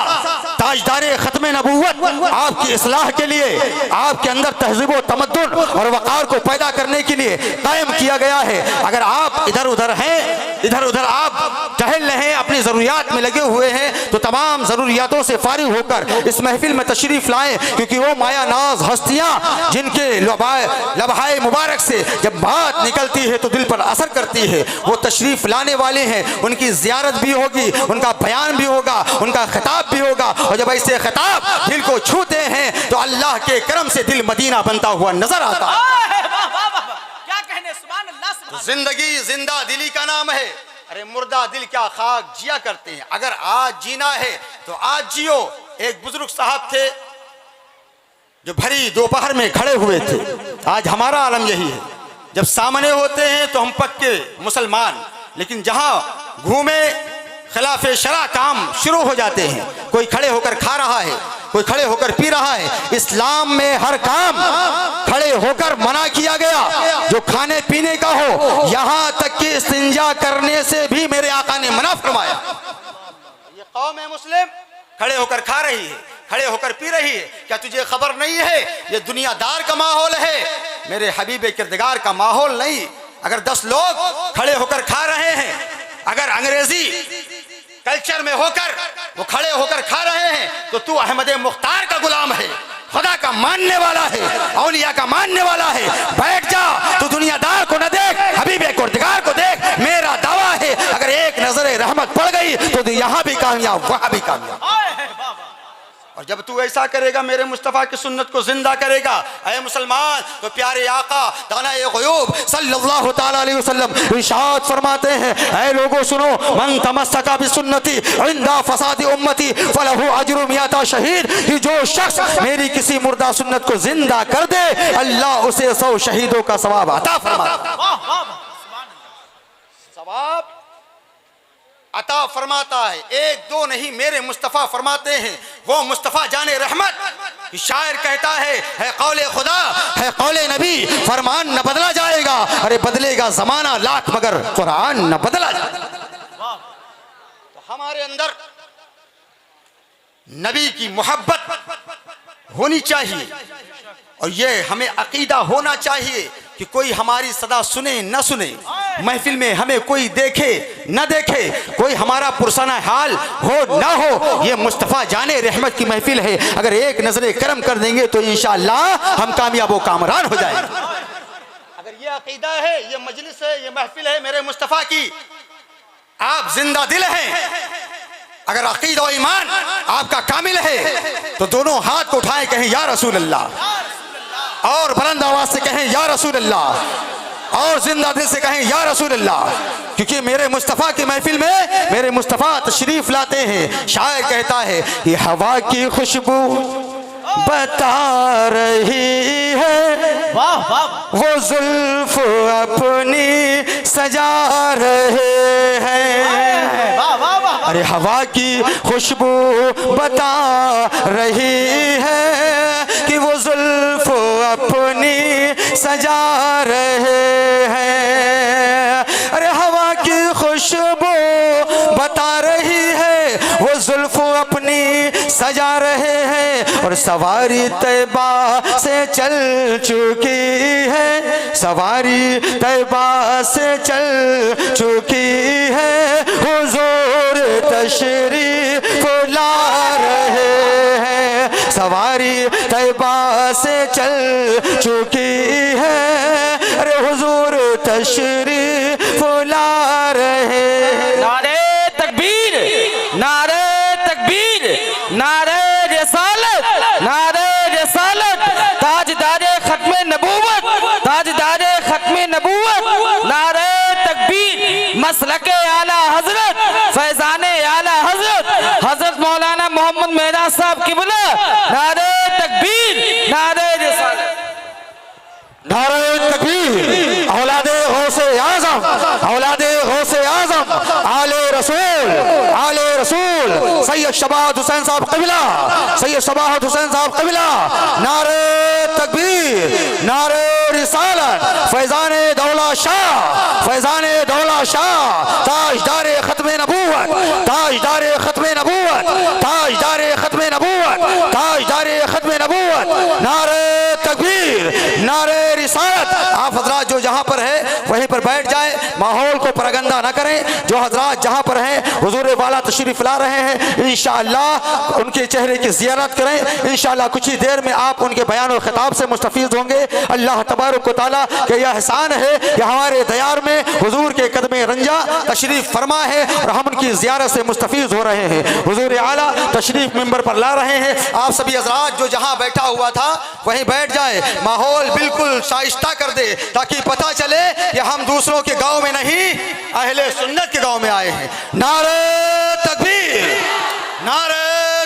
Speaker 2: ताजदारे खत्म नबूवत आपकी इस्लाह के लिए, आपके अंदर तहजीब व तमद्दुन और वक़ार को पैदा करने के लिए कायम किया गया है। अगर आप इधर उधर हैं, इधर उधर आप टहल रहे हैं, अपनी ज़रूरियात में लगे हुए हैं, तो तमाम ज़रूरियातों से फारिग होकर इस महफिल में तशरीफ़ लाएँ, क्योंकि वो माया नाज हस्तियाँ जिनके लबहाए मुबारक से जब बात निकलती है तो दिल पर असर करती है, वो तशरीफ़ लाने वाले हैं। उनकी ज़ियारत भी होगी, उनका बयान भी होगा, उनका खिताब भी होगा। और जब ऐसे खिताब दिल को छूते हैं तो अल्लाह के करम से दिल मदीना बनता हुआ नजर आता है।
Speaker 1: क्या कहने, सुभान अल्लाह।
Speaker 2: जिंदगी जिंदा दिली का नाम है। अरे मुर्दा दिल क्या खाक जिया करते हैं। अगर आज जीना है तो आज जियो। एक बुजुर्ग साहब थे जो भरी दोपहर में खड़े हुए थे। आज हमारा आलम यही है, जब सामने होते हैं तो हम पक्के मुसलमान, लेकिन जहां घूमे खिलाफे शरा काम शुरू हो जाते हैं। कोई खड़े होकर खा रहा है, कोई खड़े होकर पी रहा है। इस्लाम में हर काम खड़े होकर मना किया गया जो खाने पीने का हो, यहाँ तक कि इस्तिंजा करने से भी मेरे आका ने मना फरमाया। ये कौम है मुस्लिम, खड़े होकर खा रही है, खड़े होकर पी रही है। क्या तुझे खबर नहीं है ये दुनियादार का माहौल है, मेरे हबीबे किरदगार का माहौल नहीं। अगर 10 लोग खड़े होकर खा रहे हैं, अगर अंग्रेजी कल्चर में होकर वो खड़े होकर खा रहे हैं, तो तू अहमद मुख्तार का गुलाम है, खुदा का मानने वाला है, औलिया का मानने वाला है। बैठ जा, तू दुनियादार को न देख, हबीबे किरदगार को देख। मेरा दावा है अगर एक नजर रहमत पड़ गई तो यहाँ भी कामयाब, वहां भी कामयाब। और और जब तू ऐसा करेगा, मेरे मुस्तफ़ा की सुन्नत को जिंदा करेगा, ऐ मुसलमान, तो प्यारे आका दाना-ए-ग़ुयूब सल्लल्लाहु तआला अलैहि वसल्लम इरशाद फरमाते हैं, ऐ लोगों सुनो, मन तमस्सका बिसुन्नती इंदा फसादी उम्मती फलहु अज्रु मियाता शहीद, कि जो शख्स मेरी किसी मुर्दा सुन्नत को जिंदा कर दे, अल्लाह उसे 100 शहीदों का सवाब अता फरमाता है। सवाब अता फरमाता है। एक दो नहीं, मेरे मुस्तफ़ा फरमाते हैं, वो मुस्तफ़ा जाने रहमत, शायर कहता है कौले खुदा है कौले नबी, फरमान न बदला जाएगा, अरे बदलेगा जमाना लाख मगर कुरान न बदला जाएगा। तो हमारे अंदर नबी की मोहब्बत होनी चाहिए, और ये हमें अकीदा होना चाहिए कि कोई हमारी सदा सुने न सुने, महफिल में हमें कोई देखे न देखे, कोई हमारा पुरसाना हाल हो न हो, ये मुस्तफ़ा जाने रहमत की महफिल है। अगर एक नजरे करम कर देंगे तो इंशाअल्लाह हम कामयाब व कामरान हो जाएंगे। अगर ये अकीदा है, ये मजलिस है, ये महफिल है मेरे मुस्तफ़ा की, आप जिंदा दिल हैं, अगर अकीदा और ईमान आपका कामिल है तो दोनों हाथ को उठाएं, कहें या रसूल अल्लाह, और बुलंद आवाज से कहें या रसूल अल्लाह, और जिंदा दिल से कहें या रसूल अल्लाह, क्योंकि मेरे मुस्तफ़ा की महफिल में मेरे मुस्तफ़ा तशरीफ लाते हैं। शायर कहता है, ये हवा की खुशबू बता रही है,
Speaker 1: वाह वाह,
Speaker 2: वो जुल्फ अपनी सजा रहे हैं,
Speaker 1: वाह वाह वाह,
Speaker 2: अरे हवा की खुशबू बता रही है कि वो जुल्फ अपनी सजा रहे हैं, अरे हवा की खुशबू बता रही है, वो जुल्फ अपनी सजा रहे हैं, और सवारी तैबा से चल चुकी है, सवारी तैबा से चल चुकी है, हुजूर तशरीफ ला रहे हैं, सवारी तैबा से चल चुकी है, अरे हुजूर तशरीफ ला रहे हैं।
Speaker 1: नारे तकबीर, नारे तकबीर, नारे रिसालत, नारे रिसालत, ताजदारे खत्मे नबूवत, ताजदारे खत्मे नबूवत, नारे तकबीर, मसलके आला हजरत, फैजाने आला हजरत, हजरत मौलाना मोहम्मद मेहरा साहब की बुला, नारे तकबीर, नारे रिसालत,
Speaker 2: नारे तकबीर, औलादे गौसे आज़म, औलादे गौसे आज़म, आले रसूल सैयद शबाहत हुसैन साहब कबिला, सैयद शबाहत हुसैन साहब कबिला, नारे तकबीर, नारे रिसालत, फैजाने दौला शाह, फैजाने दौला शाह, ताजदारे खत्मे नबूवत, ताजदारे खत्मे नबूवत, ताजदारे खत्मे नबूवत, ताजदारे खत्मे नबूवत, नारे तकबीर, नारे रिसालत। आप हजरात जो जहाँ पर है वहीं पर बैठ जाए, माहौल को परगंदा न करें। जो हजरात जहाँ पर हैं हुजूर वाला तशरीफ ला रहे हैं, इंशाअल्लाह उनके चेहरे की ज़ियारत करें। इंशाअल्लाह कुछ ही देर में आप उनके बयान और खिताब से मुस्तफ़ीज़ होंगे। अल्लाह तबारक व तआला का यह एहसान है कि हमारे दयार में हुजूर के कदमे रंजा तशरीफ फरमा है और हम उनकी ज़ियारत से मुस्तफ़ीज़ हो रहे हैं। हुजूर आला तशरीफ मिंबर पर ला रहे हैं। आप सभी हजरात जो जहाँ बैठा हुआ था वहीं बैठ जाए, माहौल बिल्कुल शाइस्ता कर दे ताकि पता चले कि हम दूसरों के गांव में नहीं, अहले सुन्नत के गांव में आए हैं। नारे तकबीर, नारे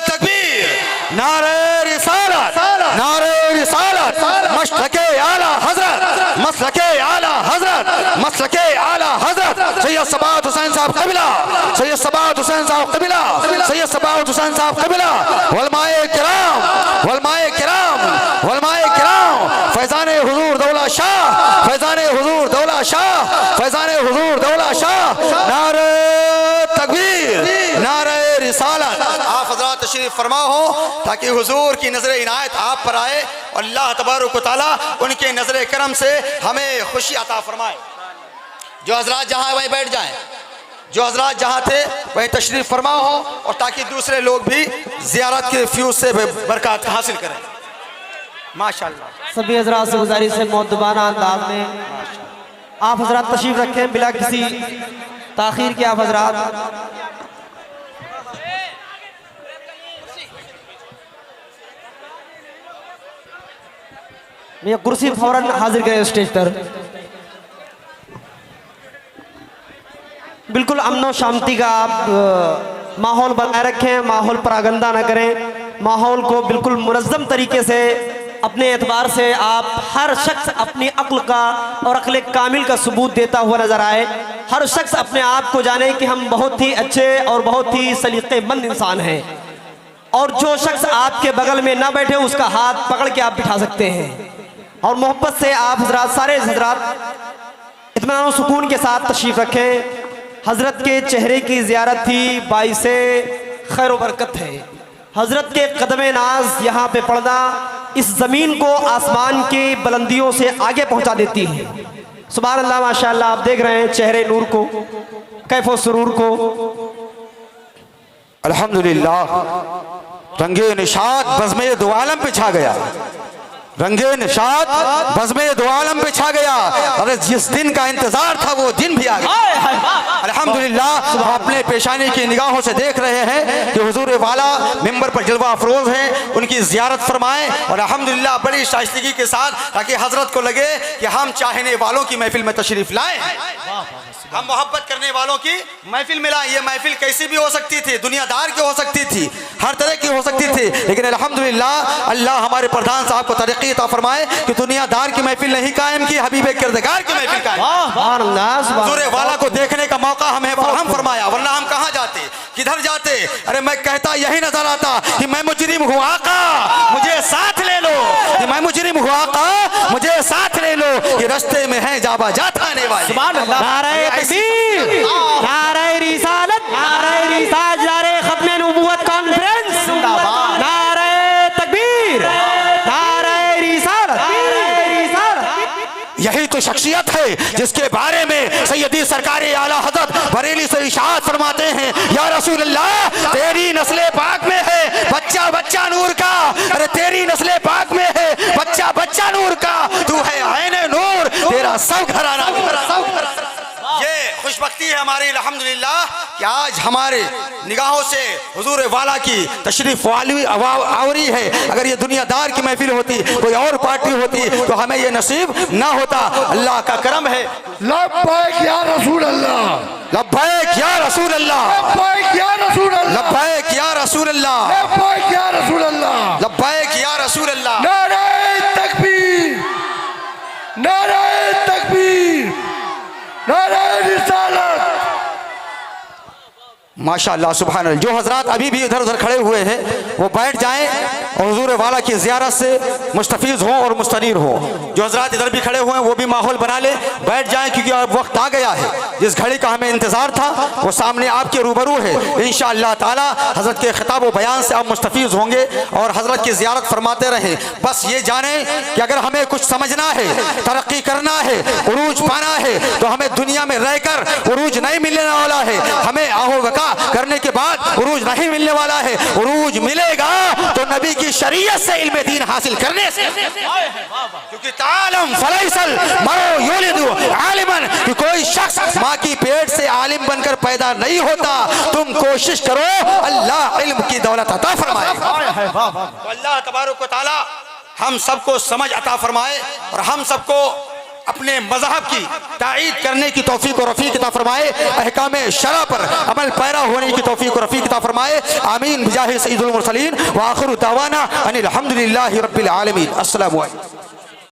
Speaker 2: तकबीर, नारे रिसालत, नारे रिसालत, मसलके आला हजरत, मसलके आला हजरत, मसलके आला हजरत सैयद शबाहत हुसैन साहब कबिला, सैयद शबाहत हुसैन साहब कबिला, सैयद शबाहत हुसैन साहब कबिला, उलमाए किराम, उलमाए किराम, उलमाए किराम, फैजाने हुजूर दौला शाह, फैजाने हुजूर दौला शाह, फैजाने हुजूर दौला शाह, नारे तकबीर, नारे रिसालत। आप हजरात तशरीफ फरमा हो ताकि हुजूर की नजर इनायत आप पर आए और अल्लाह तबारक व तआला उनके नजर करम से हमें खुशी अता फरमाए। जो हजरात जहाँ वहीं बैठ जाएं, जो हजरात जहाँ थे वहीं तशरीफ फरमा हो और ताकि दूसरे लोग भी ज़ियारत के फ्यूज से बरकत हासिल करें। माशाअल्लाह।
Speaker 4: सभी हजरात से गुजारिश है मौदबाना अंदाज में आप हजरात तशरीफ रखें बिला किसी ताखीर के। आप हजरात ये कुर्सी फौरन हाजिर करें स्टेज पर। बिल्कुल अमन और शांति का आप माहौल बनाए रखें, माहौल परागंदा ना करें, माहौल को बिल्कुल मुनज़्ज़म तरीके से अपने एतबार से आप हर शख्स अपनी अक्ल का और अक्ल कामिल का सबूत देता हुआ नजर आए। हर शख्स अपने आप को जाने कि हम बहुत ही अच्छे और बहुत ही सलीक़ेमंद इंसान हैं, और जो शख्स आपके बगल में ना बैठे उसका हाथ पकड़ के आप बिठा सकते हैं। और मोहब्बत से आप हजरात, सारे हजरात इत्मीनान और सुकून के साथ तशरीफ़ रखें। हजरत के चेहरे की ज़ियारत थी, बाइसे खैर व बरकत है। हजरत के कदम नाज यहाँ पे पड़ना इस ज़मीन को आसमान की बुलंदियों से आगे पहुँचा देती है। सुभान अल्लाह, माशाअल्लाह। आप देख रहे हैं चेहरे नूर को, कैफ़ो सुरूर को।
Speaker 2: अल्हम्दुलिल्लाह, रंगे निशात बज़्मे दो आलम पे छा गया, रंगे निशात बज़्मे दो आलम पे छा गया। अरे जिस दिन का इंतजार था वो दिन भी आ गया। अल्हम्दुलिल्लाह, हम अपने पेशानी की निगाहों से देख रहे हैं कि हुजूर वाला मिंबर पर जलवा अफरोज हैं, उनकी ज़ियारत फरमाएं और अल्हम्दुलिल्लाह बड़ी शाइस्तगी के साथ, ताकि हजरत को लगे कि हम चाहने वालों की महफिल में तशरीफ लाएं, हम मोहब्बत करने वालों की महफिल में लाएं। ये महफिल कैसी भी हो सकती थी, दुनियादार की हो सकती थी, हर तरह की हो सकती थी, लेकिन अल्हम्दुलिल्लाह अल्लाह हमारे प्रधान साहब को तरक्की अता फरमाए कि दुनियादार की महफिल नहीं कायम की, हबीबे किरदगार की महफिल कायम। हुजूर वाला को देखने का मौका हमें फराहम फरमाया, वरना हम कहाँ जाते, किधर जाते। अरे मैं कहता यही नजर आता कि मैं मुजरिम हूँ आका, मुझे साथ ले लो, कि मैं मुजरिम हूँ आका, मुझे साथ ले लो, ये रास्ते में है जाबा जात आने वाले।
Speaker 4: नारे तकबीर, नारे रिसालत, नारे रिसालत, नारे खत्मे नबूवत कॉन्फ्रेंस, नारे तकबीर, नारे रिसालत, नारे रिसालत।
Speaker 2: यही तो शख्सियत है जिसके बारे में सैयदी सरकारे आला हज़रत बरेली से इशाअत फरमाते हैं, या रसूल अल्लाह, तेरी नस्ले पाक में है बच्चा बच्चा नूर का। अरे तेरी नस्ले पाक में है बच्चा बच्चा नूर का, तू है आईने नूर, तेरा सब घराना। ये खुशबख्ती है हमारी अल्हम्दुलिल्लाह कि आज हमारे निगाहों से हुजूर वाला की तशरीफ आवरी है। अगर ये दुनियादार की महफिल होती, कोई और पार्टी होती, तो हमें ये नसीब ना होता। अल्लाह का करम है।
Speaker 3: लब्बैक या रसूल अल्लाह,
Speaker 2: लब्बैक या रसूल अल्लाह,
Speaker 3: लब्बैक या रसूल अल्लाह,
Speaker 2: लब्बैक या रसूल अल्लाह,
Speaker 3: लब्बैक या रसूल अल्लाह,
Speaker 2: लब्बैक या रसूल अल्लाह।
Speaker 3: नारे तकबीर, नारे तकबीर, नारे रिसालत।
Speaker 2: माशाअल्लाह, सुभान अल्लाह। जो हजरात अभी भी इधर उधर खड़े हुए हैं वो बैठ जाएं और हुजूर वाला की ज़ियारत से मुस्तफीज़ हों और मुस्तनीर हों। जो हजरात इधर भी खड़े हुए हैं वो भी माहौल बना ले, बैठ जाएं, क्योंकि अब वक्त आ गया है। जिस घड़ी का हमें इंतज़ार था वो सामने आपके रूबरू है। इंशाअल्लाह ताला हजरत के खिताब व बयान से आप मुस्तफीज़ होंगे और हजरत की ज़ियारत फरमाते रहें। बस ये जानें कि अगर हमें कुछ समझना है, तरक्की करना है, उरूज पाना है, तो हमें दुनिया में रहकर उरूज नहीं मिलने वाला है। हमें आहो वका करने के बाद उरूज नहीं मिलने वाला है। उरूज मिलेगा तो नबी की शरीयत से इल्म दीन हासिल करने से, क्योंकि तालम फलैसल मरो युलिदु आलिमन, कि कोई शख्स माँ की पेट से आलिम बनकर पैदा नहीं होता। तुम कोशिश करो, अल्लाह इल्म की दौलत अता फरमाए। तो अल्लाह तबारक व तआला हम सबको समझ अता फरमाए और हम सबको अपने मज़हब की ताईद करने की तौफीक और रफ़ीक अता फरमाए, अहकामे शरा पर अमल पैरा होने की तौफीक और रफ़ीक अता फरमाए। आमीन बिजाहि सय्यिदुल मुरसलीन व आखिरु दावाना अनिल हम्दुलिल्लाहि रब्बिल आलमीन। अस्सलामु अलैकुम।